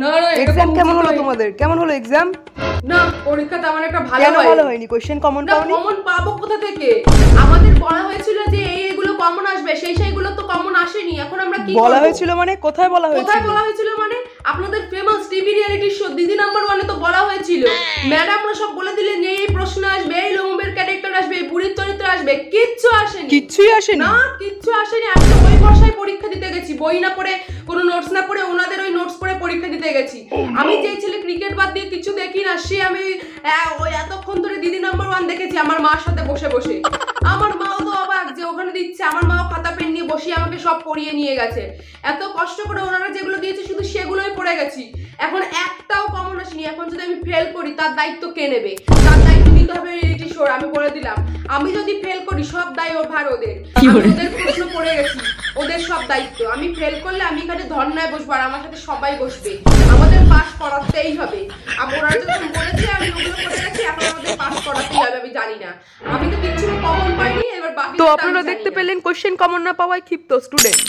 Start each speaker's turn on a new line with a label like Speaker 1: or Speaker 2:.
Speaker 1: না না,
Speaker 2: এক্সাম কেমন হলো তোমাদের? কেমন হলো এক্সাম?
Speaker 1: না, পরীক্ষা তেমন একটা ভালো
Speaker 2: কেন
Speaker 1: হয়নি।
Speaker 2: ভালো হয়নি? কোশ্চেন কমন
Speaker 1: না,
Speaker 2: পাওনি?
Speaker 1: কমন পাবো কোথা থেকে? আমাদের বলা হয়েছিল যে এইগুলো কমন আসবে, সেইগুলো তো কমন আসেনি। এখন আমরা কি
Speaker 2: বলা
Speaker 1: করব?
Speaker 2: হয়েছিল মানে কোথায় বলা
Speaker 1: কোথায়
Speaker 2: হয়েছিল?
Speaker 1: বলা হয়েছিল মানে আপনাদের ফেমাস টিভি রিয়েলিটি শো দিদি নাম্বার 1 এ তো বলা হয়েছিল। ম্যাডামরা সব বলে দিলেন যে এই প্রশ্ন আসবে, এই লোমের ক্যারেক্টার আসবে, এই বুড়ির চরিত্র আসবে, কিচ্ছু আসেনি।
Speaker 2: কিচ্ছুই আসেনি?
Speaker 1: না, কিচ্ছু আসেনি। আমি তো ওই ভাষায় পরীক্ষা দিতে গেছি, বই না পড়ে, কোনো নোটস না পড়ে, ওনাদের ওই নোটস পড়ে পরীক্ষা দিতে গেছি। আমি যে ছেলে ক্রিকেট বাদ দিয়ে কিছু দেখি না, সে আমি ওই এতক্ষণ ধরে দিদি নাম্বার 1 দেখেছি আমার মার সাথে বসে বসে। আমার মাও তো অবাক যে ওখানে দিচ্ছে, আমার মাও খাতা পেন নিয়ে বসিয়ে আমাকে সব পড়িয়ে নিয়ে গেছে। এত কষ্ট করে ওনারা যেগুলো দিয়েছে শুধু সেগুলোই পড়ে গেছি। এখন একটাও কমন আসেনি। এখন যদি আমি ফেল করি তার দায়িত্ব কে নেবে? তার দায়িত্ব নিতে হবে রিয়েলিটি শোর। আমি বলে দিলাম, আমি যদি ফেল করি সব দায় ভার ওদের। আমি ওদের প্রশ্ন পড়ে গেছি, ওদের সব দায়িত্ব। আমি ফেল করলে আমি এখানে ধর্নায় বসবো আর আমার সাথে সবাই বসবে। আমাদের পাস করাতেই হবে। ওরা যখন বলেছে আমি ওগুলো পড়ে গেছি, এখন আমাদের পাস করাতেই হবে। আমি জানি না, আমি তো কিছু কমন পাইনি। এবার বাকি
Speaker 2: তো আপনারা দেখতে পেলেন কোশ্চেন কমন না পাওয়ায় ক্ষিপ্ত স্টুডেন্ট।